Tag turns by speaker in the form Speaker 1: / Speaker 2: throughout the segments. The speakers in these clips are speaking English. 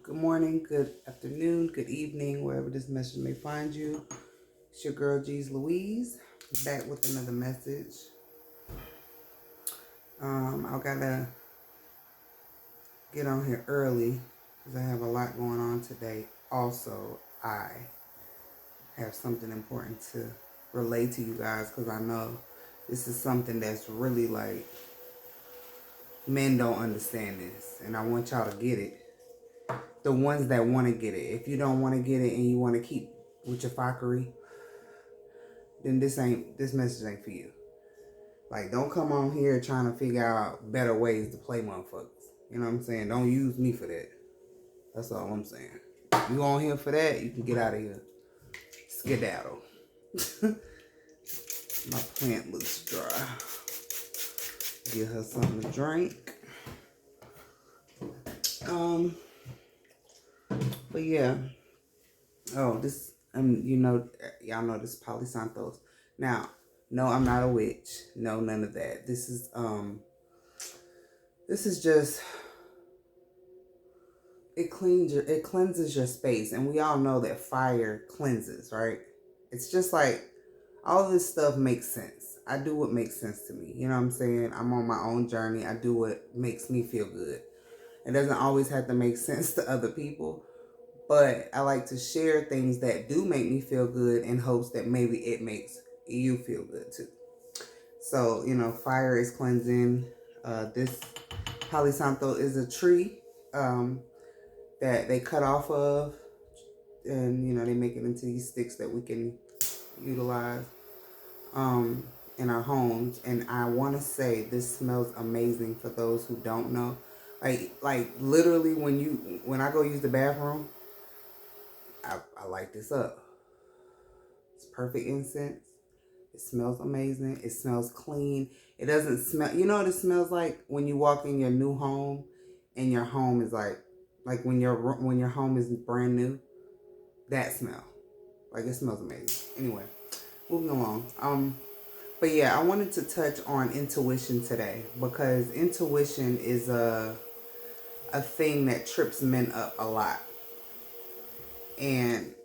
Speaker 1: Good morning, good afternoon, good evening, wherever this message may find you. It's your girl, G's Louise, back with another message. I gotta get on here early because I have a lot going on today. Also, I have something important to relay to you guys because I know this is something that's really like, men don't understand this, and I want y'all to get it. The ones that want to get it. If you don't want to get it and you want to keep with your fuckery, then this message ain't for you. Like, don't come on here trying to figure out better ways to play motherfuckers. You know what I'm saying? Don't use me for that. That's all I'm saying. If you on here for that, you can get out of here. Skedaddle. My plant looks dry. Give her something to drink. But yeah. Oh, this y'all know this polysantos. Now, no, I'm not a witch. No, none of that. This is just, it cleanses your space, and we all know that fire cleanses, right? It's just like all this stuff makes sense. I do what makes sense to me. You know what I'm saying? I'm on my own journey. I do what makes me feel good. It doesn't always have to make sense to other people, but I like to share things that do make me feel good in hopes that maybe it makes you feel good too. So, fire is cleansing. This Palo Santo is a tree that they cut off of, and, they make it into these sticks that we can utilize in our homes. And I want to say this smells amazing for those who don't know. Like literally when I go use the bathroom, I light this up. It's perfect incense. It smells amazing. It smells clean. It doesn't smell, you know what it smells like when you walk in your new home and your home is like when your home is brand new. That smell. Like, it smells amazing. Anyway, moving along. But yeah, I wanted to touch on intuition today because intuition is a thing that trips men up a lot. And,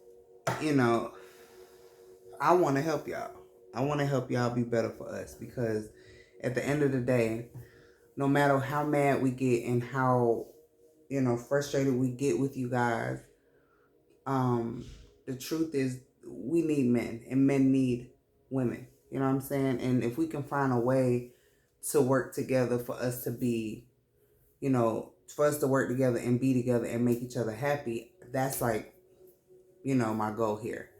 Speaker 1: I want to help y'all. I want to help y'all be better for us because at the end of the day, no matter how mad we get and how, frustrated we get with you guys, the truth is we need men and men need women. You know what I'm saying? And if we can find a way to work together for us to be, for us to work together and be together and make each other happy, that's like, my goal here.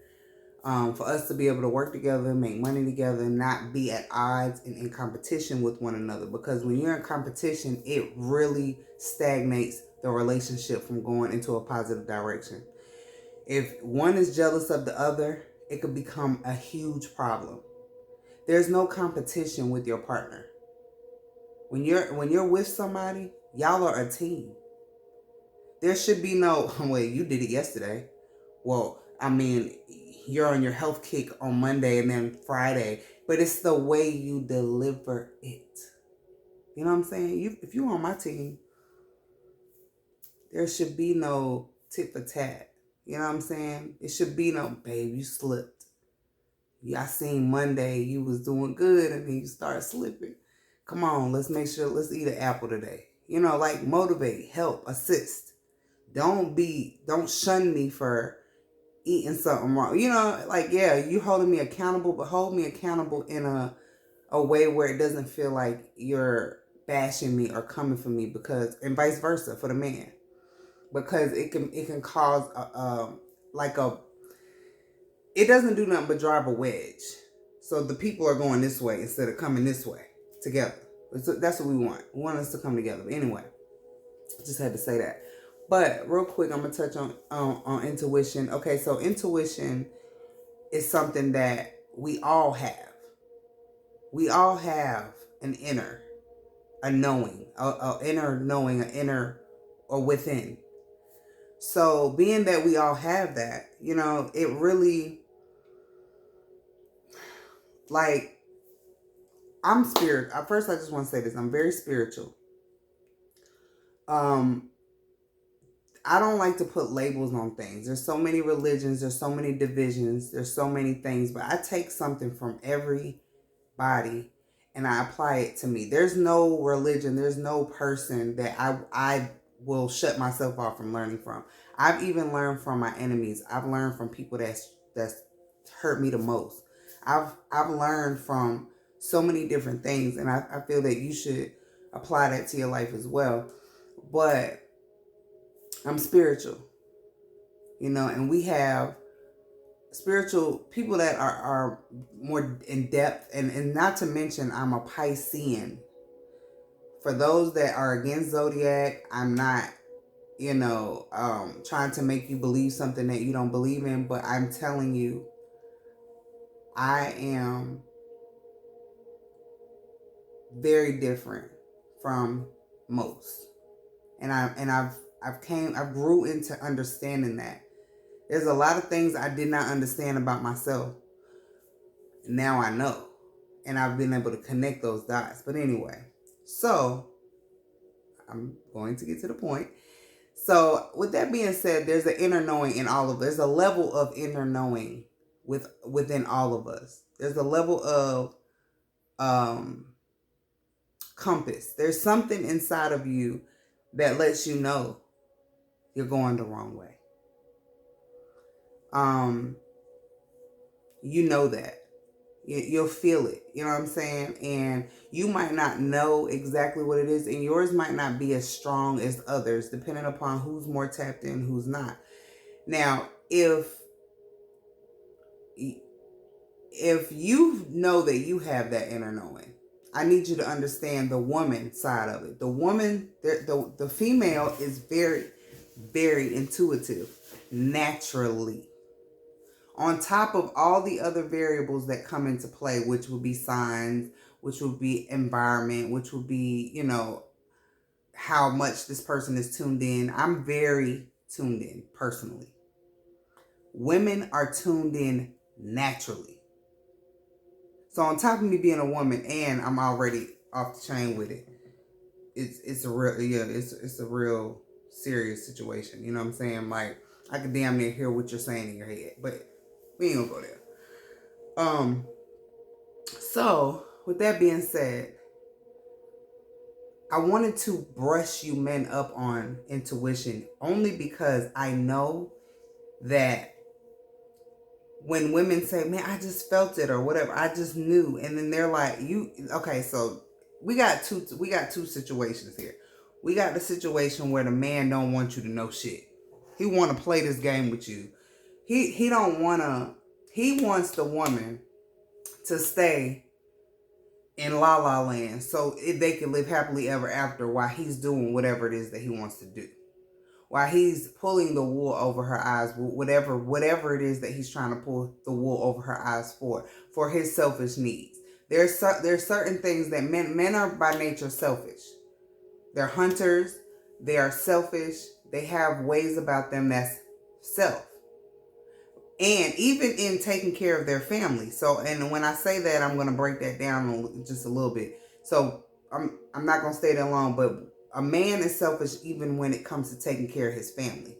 Speaker 1: For us to be able to work together, make money together, not be at odds and in competition with one another. Because when you're in competition, it really stagnates the relationship from going into a positive direction. If one is jealous of the other, it could become a huge problem. There's no competition with your partner. When you're with somebody, y'all are a team. There should be no, wait, you did it yesterday. Well, I mean, you're on your health kick on Monday and then Friday, but it's the way you deliver it. You know what I'm saying? If you're on my team, there should be no tit for tat. You know what I'm saying? It should be no, babe, you slipped. I seen Monday you was doing good and then you start slipping. Come on, let's eat an apple today. Like, motivate, help, assist. Don't shun me for eating something wrong. Like, yeah, you holding me accountable, but hold me accountable in a way where it doesn't feel like you're bashing me or coming for me, because, and vice versa for the man, because it can cause it doesn't do nothing but drive a wedge. So the people are going this way instead of coming this way together. That's what we want. We want us to come together. But anyway, just had to say that. But real quick, I'm gonna touch on intuition. Okay, so intuition is something that we all have. We all have an inner, a knowing, a inner knowing, an inner or within. So being that we all have that, it really, like, I'm spirit. First, I just want to say this. I'm very spiritual. I don't like to put labels on things. There's so many religions, there's so many divisions, there's so many things, but I take something from everybody and I apply it to me. There's no religion, there's no person that I will shut myself off from learning from. I've even learned from my enemies. I've learned from people that's hurt me the most. I've learned from so many different things, and I feel that you should apply that to your life as well. But I'm spiritual, and we have spiritual people that are more in depth, and not to mention I'm a Piscean. For those that are against zodiac, I'm not, trying to make you believe something that you don't believe in, but I'm telling you, I am very different from most. And I've grew into understanding that. There's a lot of things I did not understand about myself. Now I know. And I've been able to connect those dots. But anyway, so I'm going to get to the point. So with that being said, there's an inner knowing in all of us. There's a level of inner knowing within all of us. There's a level of compass. There's something inside of you that lets you know you're going the wrong way. You know that. You'll feel it. You know what I'm saying? And you might not know exactly what it is, and yours might not be as strong as others, depending upon who's more tapped in, who's not. Now, if you know that you have that inner knowing, I need you to understand the woman side of it. The woman, the female is very, very intuitive, naturally. On top of all the other variables that come into play, which would be signs, which would be environment, which would be, how much this person is tuned in. I'm very tuned in personally. Women are tuned in naturally. So on top of me being a woman, and I'm already off the chain with it, it's a real serious situation. You know what I'm saying? Like, I could damn near hear what you're saying in your head, but we ain't gonna go there. So with that being said, I wanted to brush you men up on intuition only because I know that when women say, man, I just felt it or whatever, I just knew. And then they're like, okay, so we got two situations here. We got the situation where the man don't want you to know shit. He want to play this game with you. He wants the woman to stay in la la land so they can live happily ever after while he's doing whatever it is that he wants to do. While he's pulling the wool over her eyes, whatever it is that he's trying to pull the wool over her eyes for his selfish needs. There's certain things that men are by nature selfish. They're hunters. They are selfish. They have ways about them that's self. And even in taking care of their family. So, and when I say that, I'm going to break that down just a little bit. So I'm not going to stay that long, but a man is selfish even when it comes to taking care of his family.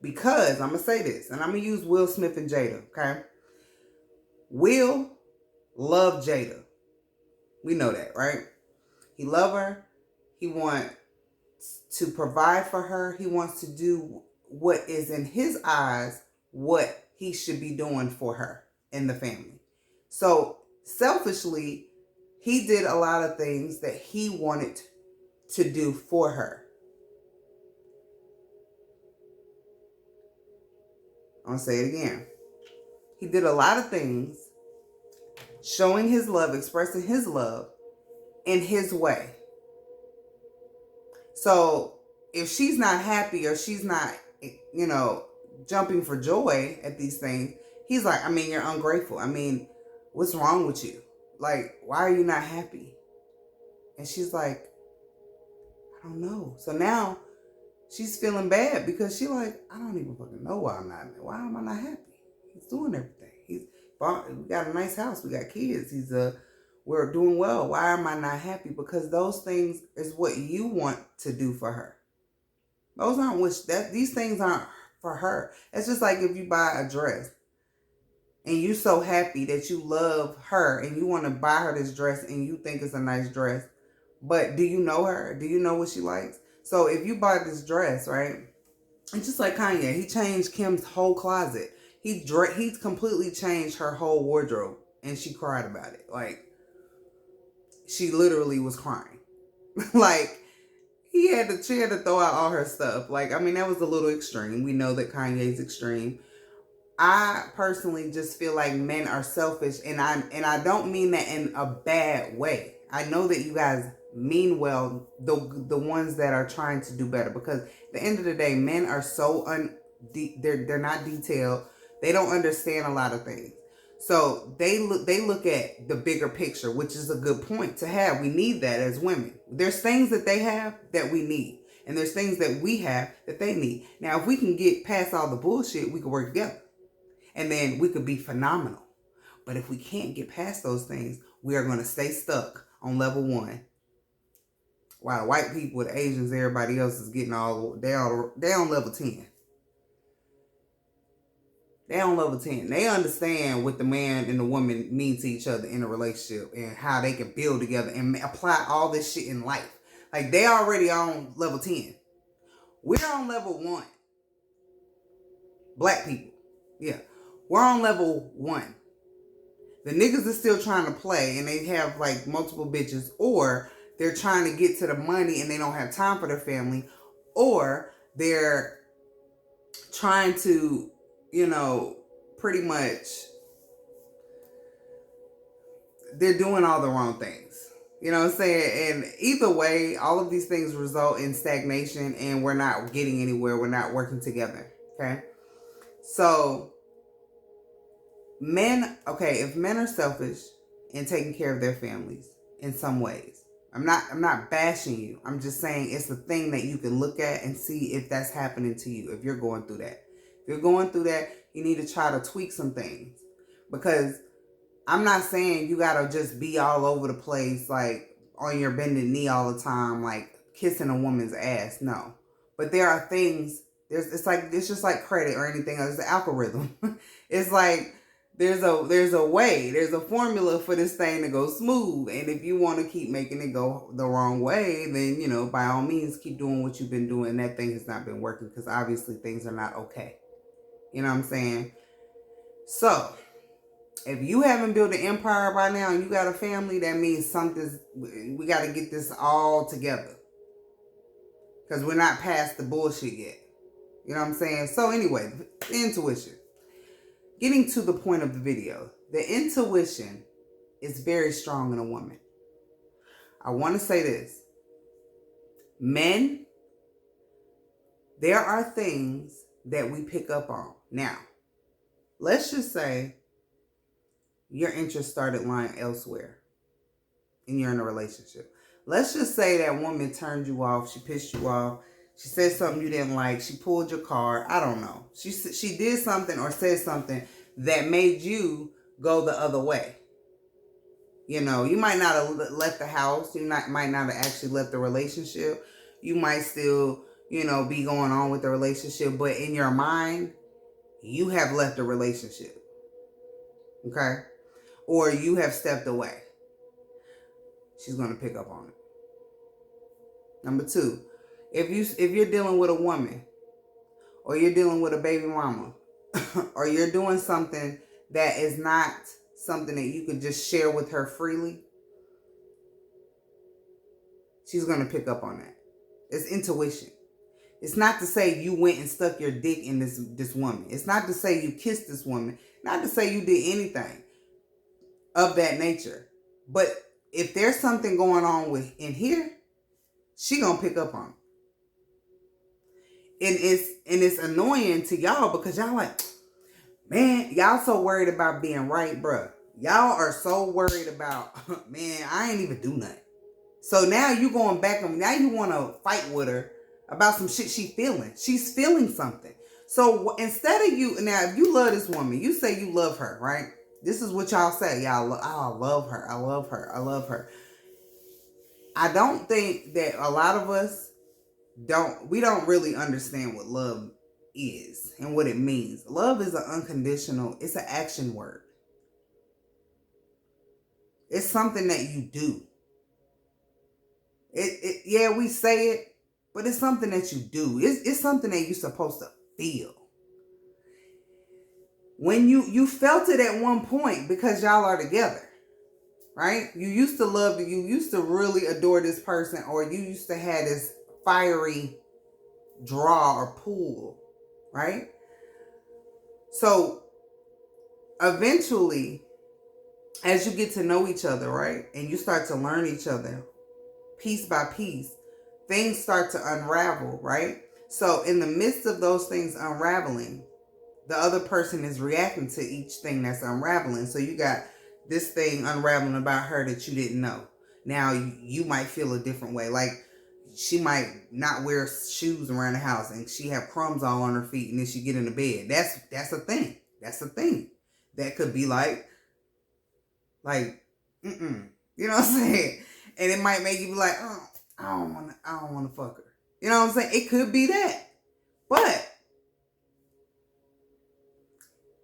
Speaker 1: Because, I'm going to say this, and I'm going to use Will Smith and Jada, okay? Will loved Jada. We know that, right? He loved her. He wants to provide for her. He wants to do what is in his eyes what he should be doing for her and the family. So, selfishly, he did a lot of things that he wanted to do for her. I'm going to say it again. He did a lot of things showing his love, expressing his love in his way. So if she's not happy or she's not, jumping for joy at these things, he's like, you're ungrateful. What's wrong with you? Like, why are you not happy? And she's like, I don't know. So now she's feeling bad because she's like, I don't even fucking know why am I not happy? He's doing everything. We got a nice house. We got kids. We're doing well. Why am I not happy? Because those things is what you want to do for her. Those aren't these things aren't for her. It's just like if you buy a dress and you so happy that you love her and you want to buy her this dress and you think it's a nice dress, but do you know her? Do you know what she likes? So if you bought this dress, right? It's just like Kanye. He changed Kim's whole closet. He's completely changed her whole wardrobe, and she cried about it. Like, she literally was crying. Like, she had to throw out all her stuff. Like, I mean, that was a little extreme. We know that Kanye's extreme. I personally just feel like men are selfish, and I don't mean that in a bad way. I know that you guys mean well, the ones that are trying to do better, because at the end of the day, men are so they're not detailed. They don't understand a lot of things. So they look at the bigger picture, which is a good point to have. We need that as women. There's things that they have that we need, and there's things that we have that they need. Now, if we can get past all the bullshit, we can work together. And then we could be phenomenal. But if we can't get past those things, we are going to stay stuck on level 1. While the white people, the Asians, everybody else is getting they on level 10. They on level 10. They understand what the man and the woman mean to each other in a relationship and how they can build together and apply all this shit in life. Like, they already on level 10. We're on level 1. Black people. Yeah. We're on level 1. The niggas is still trying to play and they have like multiple bitches, or they're trying to get to the money and they don't have time for their family, or they're trying to, pretty much they're doing all the wrong things. You know what I'm saying? And either way, all of these things result in stagnation and we're not getting anywhere. We're not working together. Okay? So if men are selfish in taking care of their families in some ways, I'm not bashing you. I'm just saying it's a thing that you can look at and see if that's happening to you, if you're going through that. If you're going through that, you need to try to tweak some things. Because I'm not saying you gotta just be all over the place, like on your bended knee all the time, like kissing a woman's ass. No. But there are things, it's just like credit or anything else. It's an algorithm. It's like there's a way, there's a formula for this thing to go smooth. And if you want to keep making it go the wrong way, then, by all means, keep doing what you've been doing. That thing has not been working because obviously things are not okay. You know what I'm saying? So, if you haven't built an empire by now and you got a family, that means we got to get this all together. Because we're not past the bullshit yet. You know what I'm saying? So anyway, the intuition. Getting to the point of the video. The intuition is very strong in a woman. I want to say this. Men, there are things that we pick up on. Now, let's just say your interest started lying elsewhere and you're in a relationship. Let's just say that woman turned you off. She pissed you off. She said something you didn't like. She pulled your car. I don't know. She did something or said something that made you go the other way. You might not have left the house. You might not have actually left the relationship. You might still, be going on with the relationship. But in your mind, you have left the relationship. Okay? Or you have stepped away. She's going to pick up on it. Number 2, if you're dealing with a woman, or you're dealing with a baby mama, or you're doing something that is not something that you could just share with her freely, she's going to pick up on that. It's intuition. It's not to say you went and stuck your dick in this woman. It's not to say you kissed this woman. Not to say you did anything of that nature. But if there's something going on in here, she gonna pick up on it. And it's annoying to y'all because y'all like, man, y'all so worried about being right, bruh. Y'all are so worried about, man, I ain't even do nothing. So now you going back and now you want to fight with her about some shit she feeling. She's feeling something. So instead of now if you love this woman, you say you love her, right? This is what y'all say. Y'all, I love her. I love her. I love her. I don't think that a lot of us we don't really understand what love is and what it means. Love is an unconditional, it's an action word. It's something that you do. Yeah, we say it, but it's something that you do. It's something that you're supposed to feel. When you felt it at one point because y'all are together, right? You used to love, you used to really adore this person, or you used to have this fiery draw or pull, right? So eventually, as you get to know each other, right, and you start to learn each other piece by piece, things start to unravel, right? So in the midst of those things unraveling, the other person is reacting to each thing that's unraveling. So you got this thing unraveling about her that you didn't know. Now you might feel a different way. Like she might not wear shoes around the house and she have crumbs all on her feet, and then she get in the bed. That's a thing. That's a thing. That could be like, you know what I'm saying? And it might make you be like, oh, I don't wanna fuck her. You know what I'm saying? It could be that. But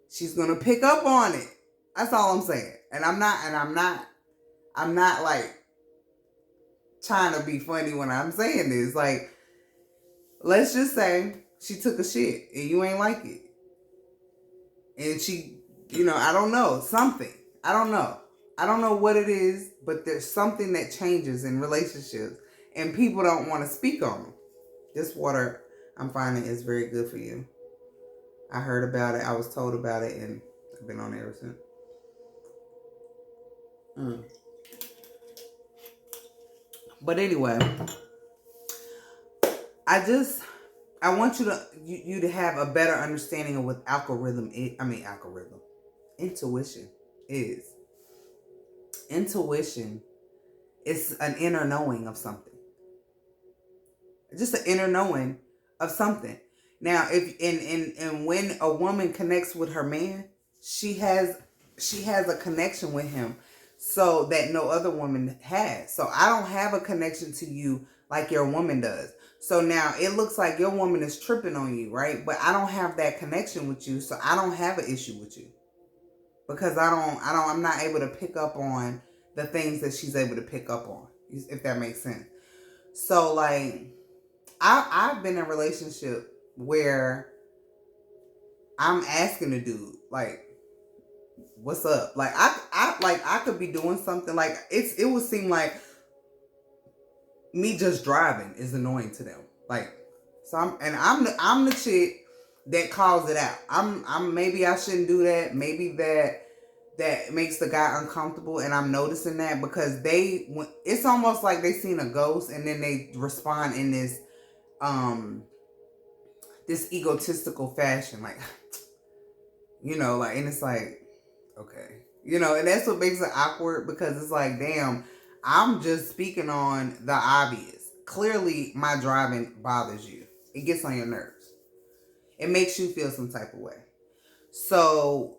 Speaker 1: she's gonna pick up on it. That's all I'm saying. And I'm not like trying to be funny when I'm saying this. Like, let's just say she took a shit and you ain't like it. And she, I don't know, something. I don't know. I don't know what it is, but there's something that changes in relationships and people don't want to speak on them. This water, I'm finding, is very good for you. I heard about it. I was told about it, and I've been on it ever since. But anyway, I want you to have a better understanding of what intuition is. Intuition is an inner knowing of something. Just an inner knowing of something. Now, if and when a woman connects with her man, she has a connection with him so that no other woman has. So I don't have a connection to you like your woman does. So now it looks like your woman is tripping on you, right? But I don't have that connection with you, so I don't have an issue with you. Because I'm not able to pick up on the things that she's able to pick up on, if that makes sense. So like, I've been in a relationship where I'm asking the dude, like, what's up? Like I could be doing something, like it would seem like me just driving is annoying to them. Like, so I'm the chick that calls it out. I'm maybe I shouldn't do that. Maybe that makes the guy uncomfortable, and I'm noticing that because it's almost like they seen a ghost and then they respond in this egotistical fashion, like, like, and it's like, okay, and that's what makes it awkward, because it's like, damn, I'm just speaking on the obvious. Clearly my driving bothers you. It gets on your nerves. It makes you feel some type of way. So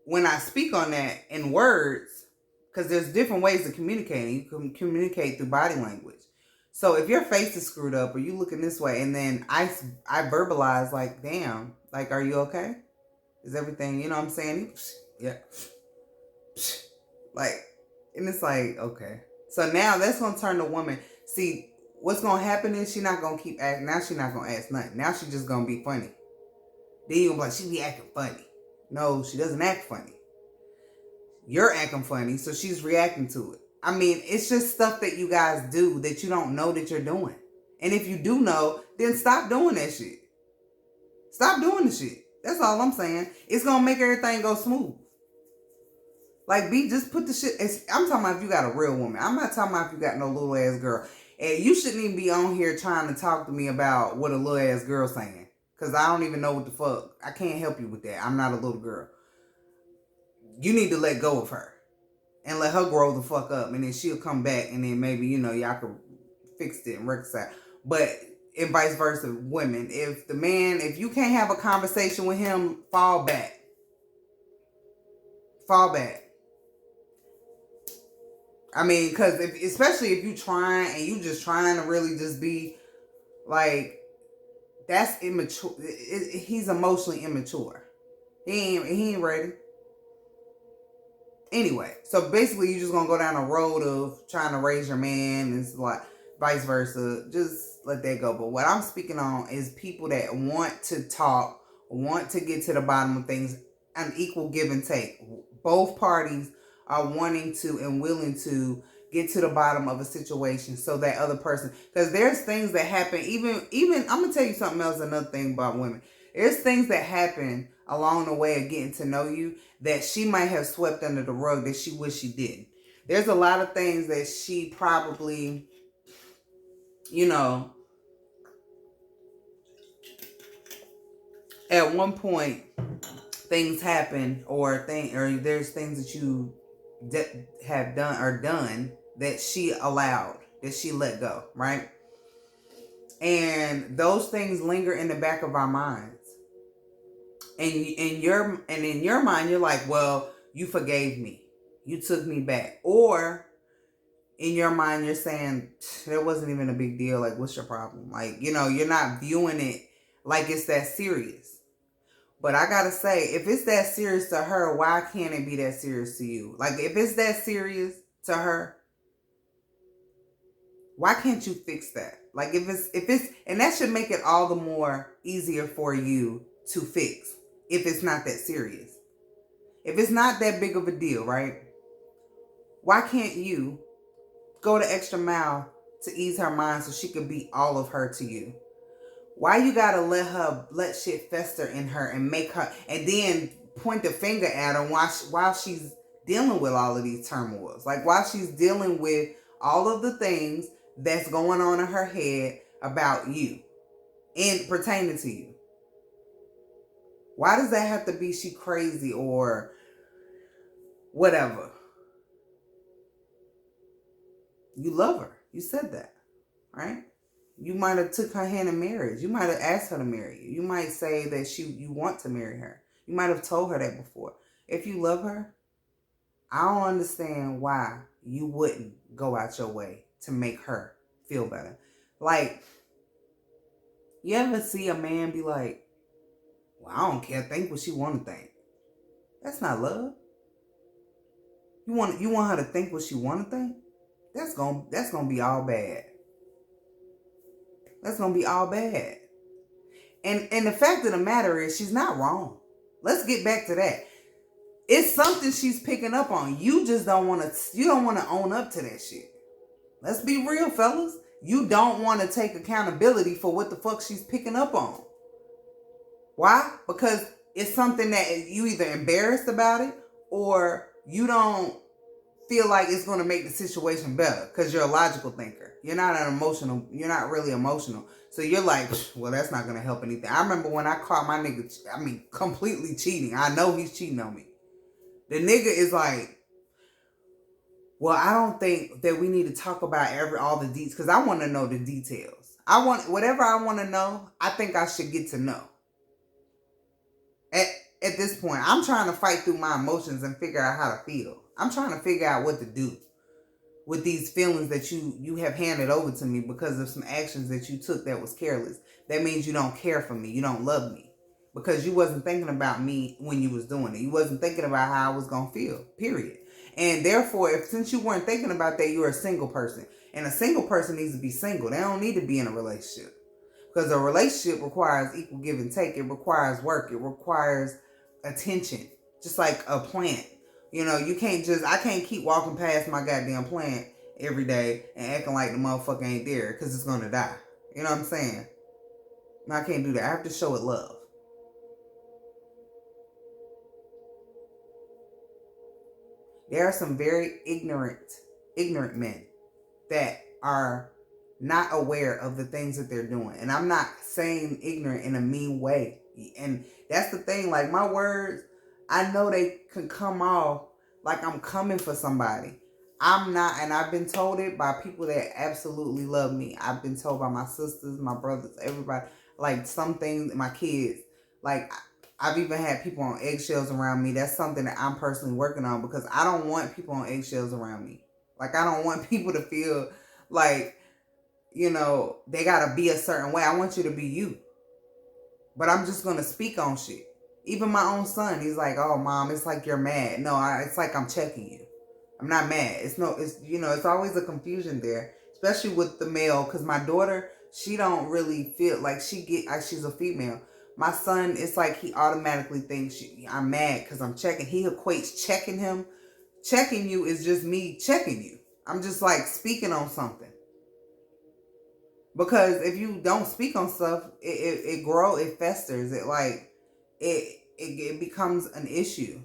Speaker 1: when I speak on that in words, because there's different ways of communicating. You can communicate through body language. So if your face is screwed up or you looking this way, and then I verbalize like, damn, like, are you okay? Is everything, you know what I'm saying? Yeah. Like, and it's like, okay. So now that's going to turn the woman. See, what's going to happen is she's not going to keep acting. Now she's not going to ask nothing. Now she's just going to be funny. Then you're going to be like, she be acting funny. No, she doesn't act funny. You're acting funny, so she's reacting to it. I mean, it's just stuff that you guys do that you don't know that you're doing. And if you do know, then stop doing that shit. Stop doing the shit. That's all I'm saying. It's going to make everything go smooth. Like, just put the shit. I'm talking about if you got a real woman. I'm not talking about if you got no little ass girl. And you shouldn't even be on here trying to talk to me about what a little ass girl's saying. Because I don't even know what the fuck. I can't help you with that. I'm not a little girl. You need to let go of her. And let her grow the fuck up. And then she'll come back. And then maybe, y'all can fix it and reconcile. But, and vice versa, women. If you can't have a conversation with him, fall back. Fall back. I mean, because especially if you trying and you just trying to really just be Like, that's immature. He's emotionally immature. He ain't ready. Anyway, so basically, you're just gonna go down a road of trying to raise your man, and it's like vice versa. Just let that go. But what I'm speaking on is people that want to talk, want to get to the bottom of things, an equal give and take. Both parties are wanting to and willing to get to the bottom of a situation, so that other person, because there's things that happen. Even I'm gonna tell you something else. Another thing about women, there's things that happen along the way of getting to know you that she might have swept under the rug that she wish she didn't. There's a lot of things that she probably, at one point things happen, or there's things that you have done that she allowed, that she let go, right? And those things linger in the back of our minds. And in your mind, you're like, well, you forgave me. You took me back. Or in your mind, you're saying, there wasn't even a big deal. Like, what's your problem? Like, you're not viewing it like it's that serious. But I gotta say, if it's that serious to her, why can't it be that serious to you? Like, if it's that serious to her, why can't you fix that? Like, if it's, and that should make it all the more easier for you to fix if it's not that serious. If it's not that big of a deal, right? Why can't you go the extra mile to ease her mind so she could be all of her to you? Why you gotta let shit fester in her and make her, and then point the finger at her while she's dealing with all of these turmoils? Like, while she's dealing with all of the things that's going on in her head about you and pertaining to you. Why does that have to be she crazy or whatever? You love her. You said that, right? You might have took her hand in marriage. You might have asked her to marry you. You might say that you want to marry her. You might have told her that before. If you love her, I don't understand why you wouldn't go out your way to make her feel better. Like, you ever see a man be like, well, I don't care, think what she want to think. That's not love. You want her to think what she want to think? That's gonna be all bad. That's gonna be all bad. And the fact of the matter is, she's not wrong. Let's get back to that. It's something she's picking up on. You just don't want to own up to that shit. Let's be real, fellas. You don't want to take accountability for what the fuck she's picking up on. Why? Because it's something that you either embarrassed about it, or you don't feel like it's going to make the situation better because you're a logical thinker. You're not really emotional. So you're like, well, that's not going to help anything. I remember when I caught my nigga, completely cheating. I know he's cheating on me. The nigga is like, well, I don't think that we need to talk about all the details, because I want to know the details. Whatever I want to know, I think I should get to know. At this point, I'm trying to fight through my emotions and figure out how to feel. I'm trying to figure out what to do with these feelings that you have handed over to me because of some actions that you took that was careless. That means you don't care for me. You don't love me. Because you wasn't thinking about me when you was doing it. You wasn't thinking about how I was going to feel, period. And therefore, since you weren't thinking about that, you're a single person. And a single person needs to be single. They don't need to be in a relationship. Because a relationship requires equal give and take. It requires work. It requires attention. Just like a plant. I can't keep walking past my goddamn plant every day and acting like the motherfucker ain't there because it's going to die. You know what I'm saying? No, I can't do that. I have to show it love. There are some very ignorant men that are not aware of the things that they're doing. And I'm not saying ignorant in a mean way. And that's the thing. Like, my words, I know they can come off like I'm coming for somebody. I'm not, and I've been told it by people that absolutely love me. I've been told by my sisters, my brothers, everybody. Like, some things, my kids. Like, I've even had people on eggshells around me. That's something that I'm personally working on, because I don't want people on eggshells around me. Like, I don't want people to feel like they gotta be a certain way. I want you to be you. But I'm just gonna speak on shit. Even my own son, he's like, "Oh, mom, it's like you're mad." No, it's like I'm checking you. I'm not mad. It's always a confusion there, especially with the male. Because my daughter, she don't really feel like she's a female. My son, it's like he automatically thinks I'm mad because I'm checking. He equates checking him. Checking you is just me checking you. I'm just like speaking on something. Because if you don't speak on stuff, it festers. It becomes an issue.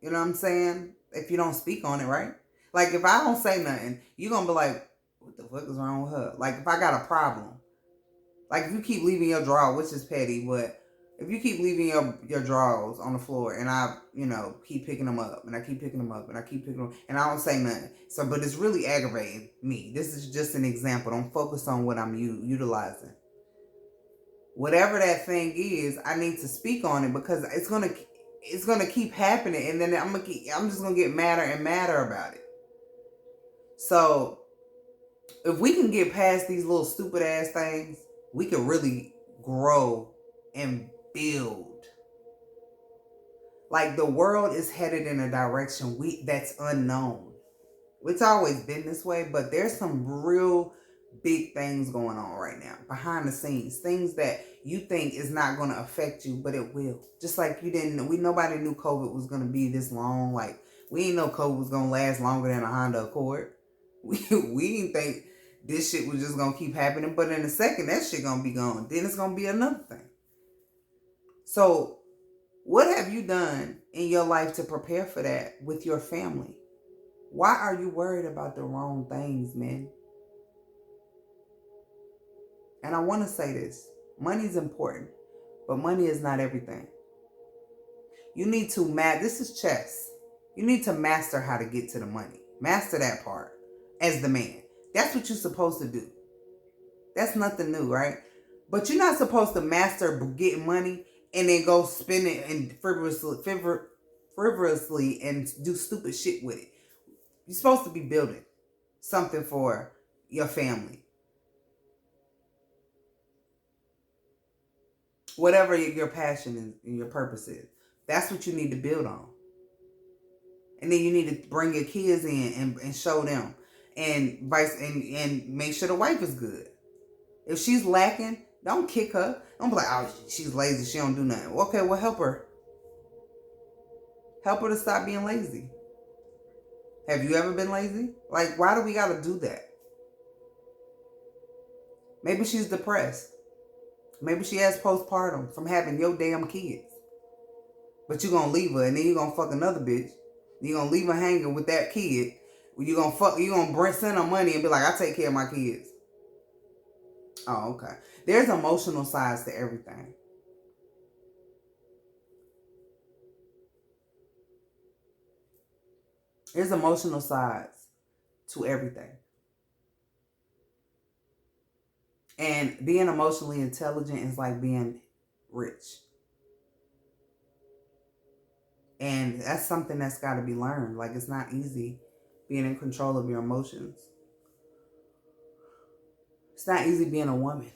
Speaker 1: You know what I'm saying? If you don't speak on it, right? Like if I don't say nothing, you're gonna be like, what the fuck is wrong with her? Like if I got a problem. Like if you keep leaving your drawer, which is petty, but if you keep leaving your drawers on the floor and I, keep picking them up and I keep picking them up and I keep picking them up and I don't say nothing. So, but it's really aggravating me. This is just an example. Don't focus on what I'm utilizing. Whatever that thing is, I need to speak on it because it's gonna keep happening, and then I'm just gonna get madder and madder about it. So, if we can get past these little stupid ass things, we can really grow and build. Like the world is headed in a direction that's unknown. It's always been this way, but there's some real big things going on right now behind the scenes. Things that you think is not going to affect you, but it will. Just like nobody knew COVID was going to be this long. Like we didn't know COVID was going to last longer than a Honda Accord. We didn't think this shit was just going to keep happening, but in a second that shit going to be gone. Then it's going to be another thing. So what have you done in your life to prepare for that with your family? Why are you worried about the wrong things, man? And I want to say this. Money is important, but money is not everything. You need to this is chess. You need to master how to get to the money. Master that part as the man. That's what you're supposed to do. That's nothing new, right? But you're not supposed to master getting money and then go spend it and frivolously and do stupid shit with it. You're supposed to be building something for your family. Whatever your passion and your purpose is. That's what you need to build on. And then you need to bring your kids in and show them. And make sure the wife is good. If she's lacking, don't kick her. Don't be like, oh, she's lazy. She don't do nothing. Okay, well, help her. Help her to stop being lazy. Have you ever been lazy? Like, why do we got to do that? Maybe she's depressed. Maybe she has postpartum from having your damn kids. But you're going to leave her and then you're going to fuck another bitch. You're going to leave her hanging with that kid. You're going to send her money and be like, I take care of my kids. Oh, okay. There's emotional sides to everything. There's emotional sides to everything. And being emotionally intelligent is like being rich. And that's something that's got to be learned. Like, it's not easy being in control of your emotions. It's not easy being a woman.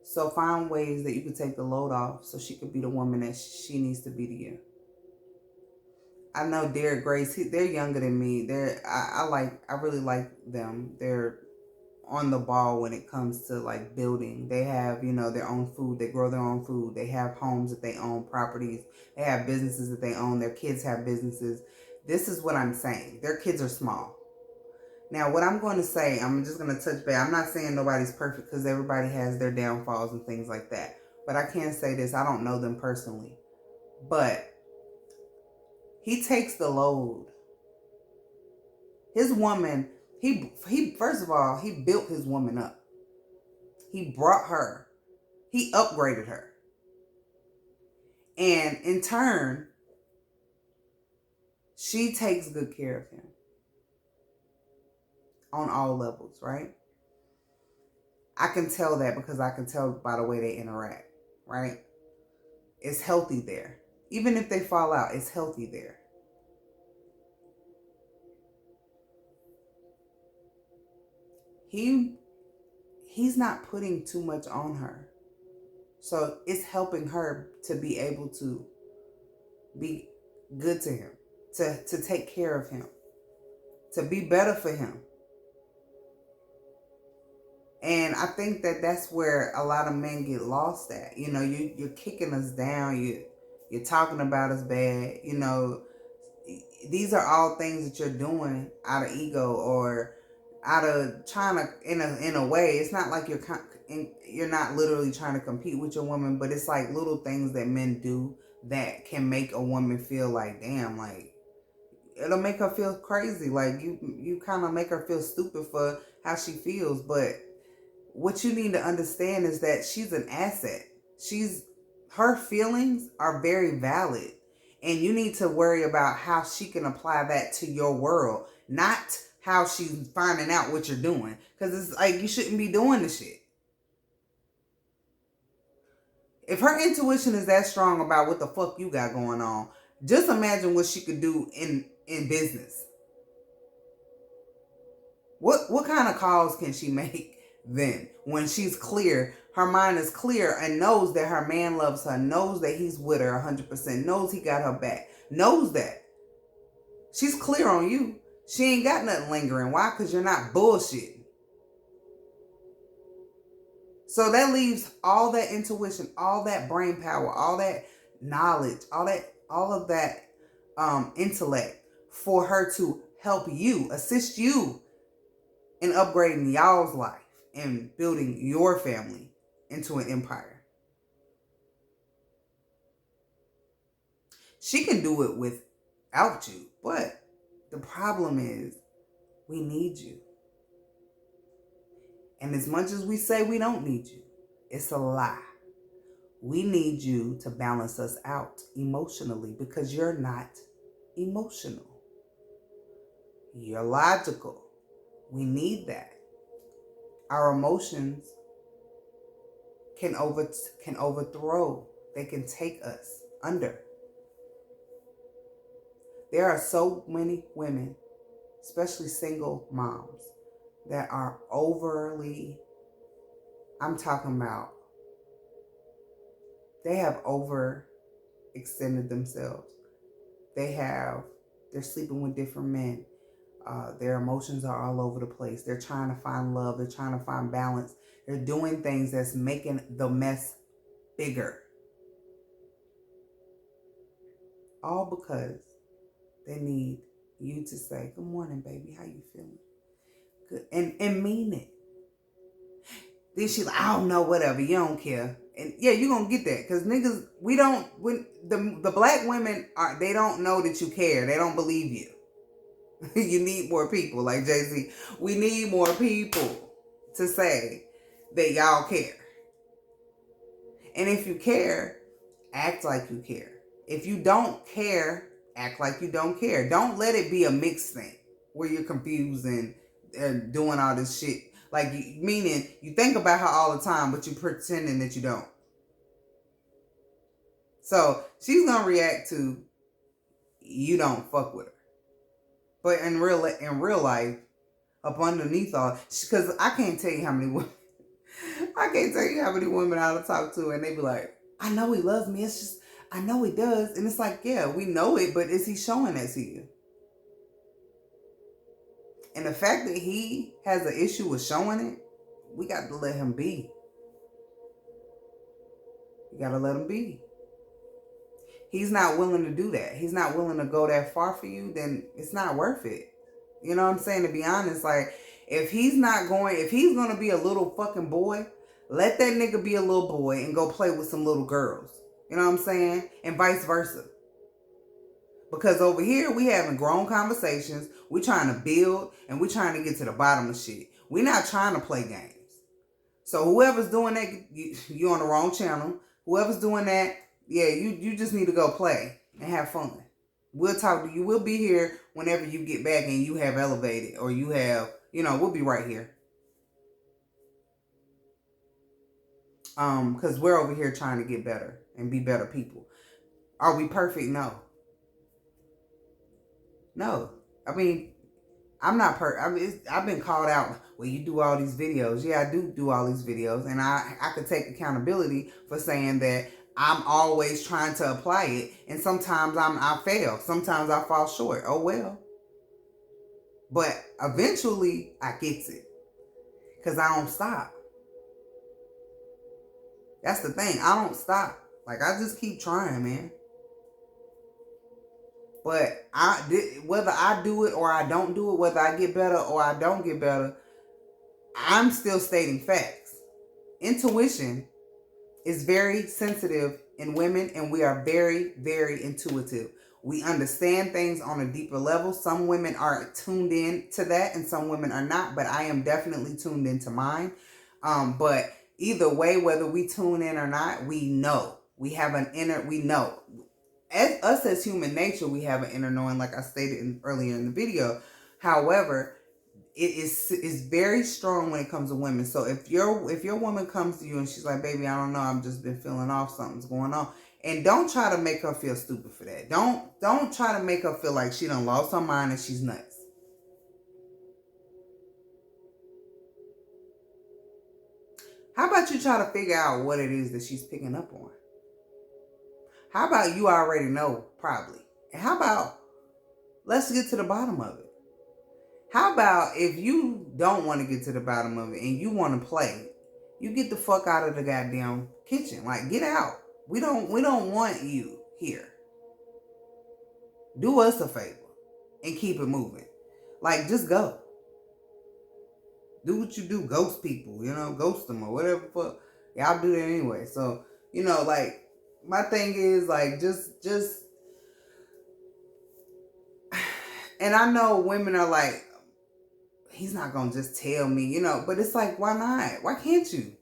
Speaker 1: So find ways that you can take the load off so she could be the woman that she needs to be to you. I know Derek Grace, they're younger than me. I really like them. They're on the ball when it comes to like building. They have, their own food. They grow their own food. They have homes that they own, properties. They have businesses that they own. Their kids have businesses. This is what I'm saying. Their kids are small. Now, what I'm going to say, I'm just going to touch base. I'm not saying nobody's perfect because everybody has their downfalls and things like that. But I can say this. I don't know them personally. But he takes the load. His woman, he first of all, he built his woman up. He brought her. He upgraded her. And in turn, she takes good care of him. On all levels, right? I can tell that because I can tell by the way they interact, right? It's healthy there. Even if they fall out, it's healthy there. he's not putting too much on her. So it's helping her to be able to be good to him, to take care of him, to be better for him. And I think that that's where a lot of men get lost at. You know, you're kicking us down. You're talking about us bad. You know, these are all things that you're doing out of ego or out of trying to, in a way, it's not like you're not literally trying to compete with your woman, but it's like little things that men do that can make a woman feel like, damn, like, it'll make her feel crazy. Like, you kind of make her feel stupid for how she feels. But what you need to understand is that she's an asset. Her feelings are very valid. And you need to worry about how she can apply that to your world, not how she's finding out what you're doing. Because it's like, you shouldn't be doing the shit. If her intuition is that strong about what the fuck you got going on, just imagine what she could do in business. What kind of calls can she make then when she's clear? Her mind is clear and knows that her man loves her, knows that he's with her 100%, knows he got her back, knows that. She's clear on you. She ain't got nothing lingering. Why? Because you're not bullshitting. So that leaves all that intuition, all that brain power, all that knowledge, all of that intellect for her to help you, assist you in upgrading y'all's life and building your family into an empire. She can do it without you, but the problem is we need you. And as much as we say we don't need you, it's a lie. We need you to balance us out emotionally because you're not emotional. You're logical. We need that. Our emotions can overthrow. They can take us under. There are so many women, especially single moms, that are overly, I'm talking about, they have overextended themselves. They're sleeping with different men. Their emotions are all over the place. They're trying to find love. They're trying to find balance. They're doing things that's making the mess bigger. All because they need you to say, good morning, baby. How you feeling? Good. And mean it. Then she's like, I don't know, whatever. You don't care. And yeah, you're going to get that. Because niggas, when the black women, they don't know that you care. They don't believe you. You need more people, like Jay-Z. We need more people to say that y'all care. And if you care, act like you care. If you don't care, act like you don't care. Don't let it be a mixed thing where you're confused and doing all this shit. Like, meaning you think about her all the time, but you're pretending that you don't. So she's going to react to you don't fuck with her. But in real life, up underneath all, because I can't tell you how many women, I talk to, and they be like, I know he loves me. It's just, I know he does. And it's like, yeah, we know it, but is he showing that to you? And the fact that he has an issue with showing it, we got to let him be. You got to let him be. He's not willing to do that. He's not willing to go that far for you, then it's not worth it. You know what I'm saying? To be honest, like, if he's going to be a little fucking boy, let that nigga be a little boy and go play with some little girls. You know what I'm saying? And vice versa. Because over here, we having grown conversations. We trying to build and we trying to get to the bottom of shit. We're not trying to play games. So whoever's doing that, you on the wrong channel. Whoever's doing that, yeah, you just need to go play and have fun. We'll talk to you. We'll be here whenever you get back and you have elevated or you have, we'll be right here. Because we're over here trying to get better and be better people. Are we perfect? No. No. I mean, I'm not I mean, I've been called out. Well, you do all these videos. Yeah, I do all these videos, and I could take accountability for saying that I'm always trying to apply it, and sometimes I fail. Sometimes I fall short. Oh well. But eventually I gets it, because I don't stop. That's the thing. I don't stop. Like, I just keep trying, man. But whether I do it or I don't do it, whether I get better or I don't get better, I'm still stating facts. Intuition is very sensitive in women, and we are very, very intuitive. We understand things on a deeper level. Some women are tuned in to that, and some women are not, but I am definitely tuned into mine. But either way, whether we tune in or not, we know. We have an inner, we know. As human nature, we have an inner knowing, like I stated earlier in the video. However, it is very strong when it comes to women. So if your woman comes to you and she's like, baby, I don't know, I've just been feeling off, something's going on. And don't try to make her feel stupid for that. Don't try to make her feel like she done lost her mind and she's nuts. How about you try to figure out what it is that she's picking up on? How about you already know, probably? And how about let's get to the bottom of it? How about if you don't want to get to the bottom of it and you want to play, you get the fuck out of the goddamn kitchen. Like, get out. We don't want you here. Do us a favor and keep it moving. Like, just go. Do what you do. Ghost people, ghost them or whatever the fuck. Y'all do that anyway. So, like, my thing is, like, just, and I know women are like, he's not going to just tell me, but it's like, why not? Why can't you?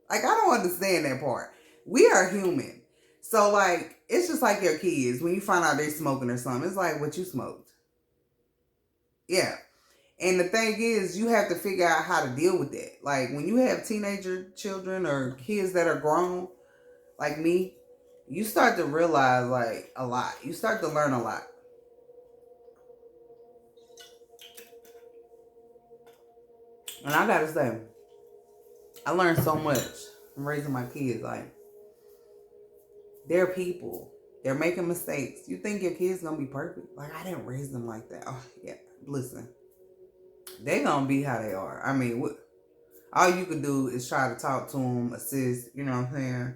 Speaker 1: Like, I don't understand that part. We are human. So, like, it's just like your kids. When you find out they're smoking or something, it's like, what you smoked? Yeah. And the thing is, you have to figure out how to deal with that. Like, when you have teenager children or kids that are grown, like me, you start to realize, like, a lot. You start to learn a lot. And I gotta say, I learned so much from raising my kids. Like, they're people. They're making mistakes. You think your kid's gonna be perfect? Like, I didn't raise them like that. Oh, yeah. Listen. They gonna be how they are. I mean, all you can do is try to talk to them, assist, you know what I'm saying?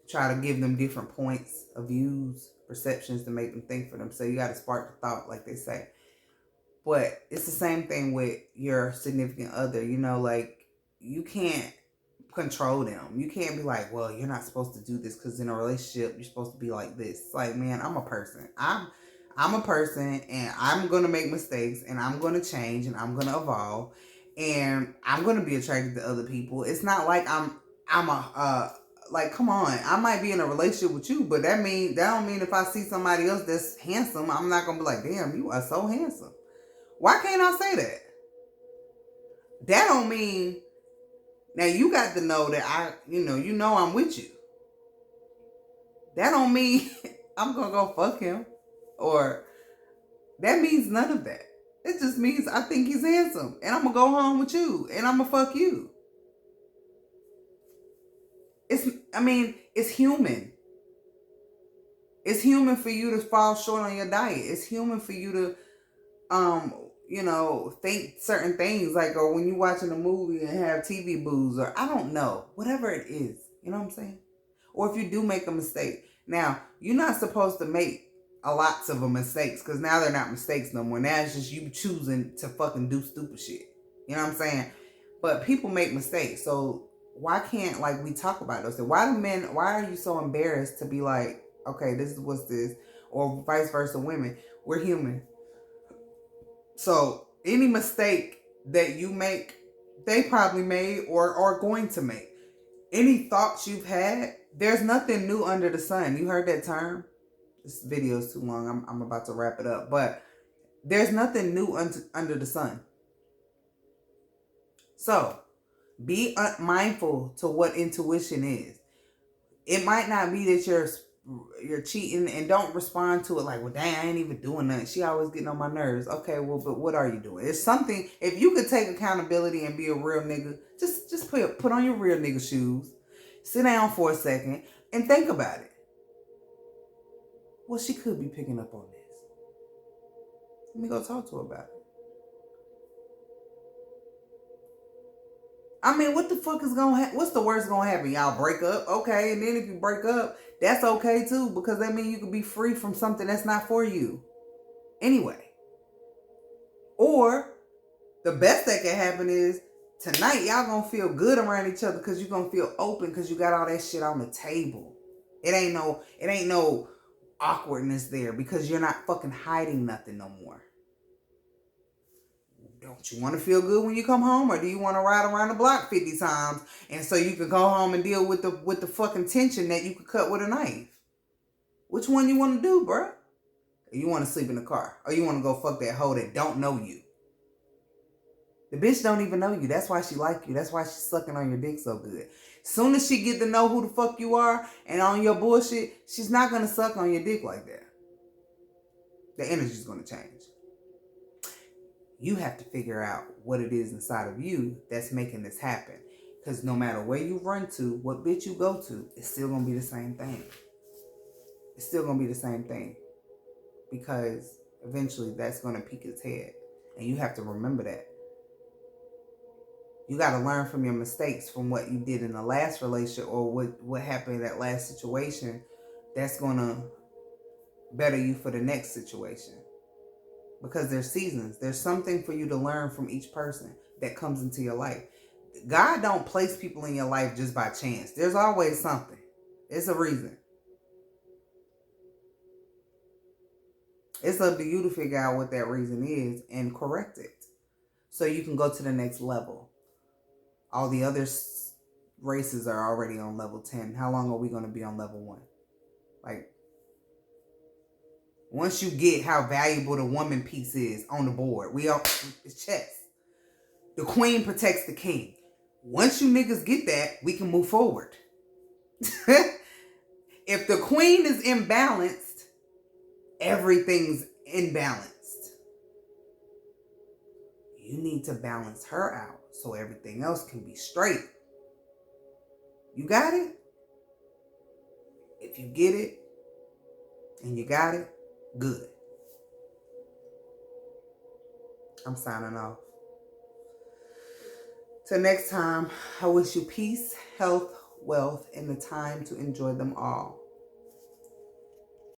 Speaker 1: Try to give them different points of views, perceptions to make them think for themselves. You gotta spark the thought, like they say. But it's the same thing with your significant other. Like, you can't control them. You can't be like, well, you're not supposed to do this because in a relationship you're supposed to be like this. It's like, man, I'm a person. I'm a person, and I'm gonna make mistakes, and I'm gonna change, and I'm gonna evolve, and I'm gonna be attracted to other people. It's not like I'm like, come on, I might be in a relationship with you, but that don't mean if I see somebody else that's handsome, I'm not gonna be like, damn, you are so handsome. Why can't I say that? That don't mean. Now, you got to know that I'm with you. That don't mean I'm going to go fuck him. Or that means none of that. It just means I think he's handsome. And I'm going to go home with you. And I'm going to fuck you. It's human. It's human for you to fall short on your diet. It's human for you to, think certain things, like, or when you're watching a movie and have TV booze, or I don't know, whatever it is, you know what I'm saying? Or if you do make a mistake. Now, you're not supposed to make a lots of mistakes, because now they're not mistakes no more. Now it's just you choosing to fucking do stupid shit. You know what I'm saying? But people make mistakes. So why can't, like, we talk about those things? Why are you so embarrassed to be like, okay, this is what's this? Or vice versa, women. We're human. So any mistake that you make, they probably made or are going to make. Any thoughts you've had, there's nothing new under the sun. You heard that term? This video is too long. I'm about to wrap it up. But there's nothing new under the sun. So be mindful to what intuition is. It might not be that you're cheating, and don't respond to it like, well, dang, I ain't even doing nothing. She always getting on my nerves. Okay, well, but what are you doing? It's something. If you could take accountability and be a real nigga, just put on your real nigga shoes, sit down for a second, and think about it. Well, she could be picking up on this. Let me go talk to her about it. I mean, what the fuck is gonna happen? What's the worst gonna happen? Y'all break up? Okay, and then if you break up, that's okay too, because that means you can be free from something that's not for you. Anyway. Or, the best that can happen is, tonight y'all gonna feel good around each other because you're gonna feel open because you got all that shit on the table. It ain't no awkwardness there because you're not fucking hiding nothing no more. Don't you want to feel good when you come home, or do you want to ride around the block 50 times and so you can go home and deal with the fucking tension that you could cut with a knife? Which one you want to do, bro? Or you want to sleep in the car? Or you want to go fuck that hoe that don't know you? The bitch don't even know you. That's why she like you. That's why she's sucking on your dick so good. Soon as she get to know who the fuck you are and on your bullshit, she's not going to suck on your dick like that. The energy's going to change. You have to figure out what it is inside of you that's making this happen. Because no matter where you run to, what bitch you go to, it's still going to be the same thing. It's still going to be the same thing. Because eventually that's going to peak its head. And you have to remember that. You got to learn from your mistakes, from what you did in the last relationship or what happened in that last situation. That's going to better you for the next situation. Because there's seasons. There's something for you to learn from each person that comes into your life. God don't place people in your life just by chance. There's always something. It's a reason. It's up to you to figure out what that reason is and correct it, so you can go to the next level. All the other races are already on level 10. How long are we going to be on level 1? Like, once you get how valuable the woman piece is on the board, it's chess. The queen protects the king. Once you niggas get that, we can move forward. If the queen is imbalanced, everything's imbalanced. You need to balance her out so everything else can be straight. You got it? If you get it and you got it, good. I'm signing off. Till next time, I wish you peace, health, wealth, and the time to enjoy them all.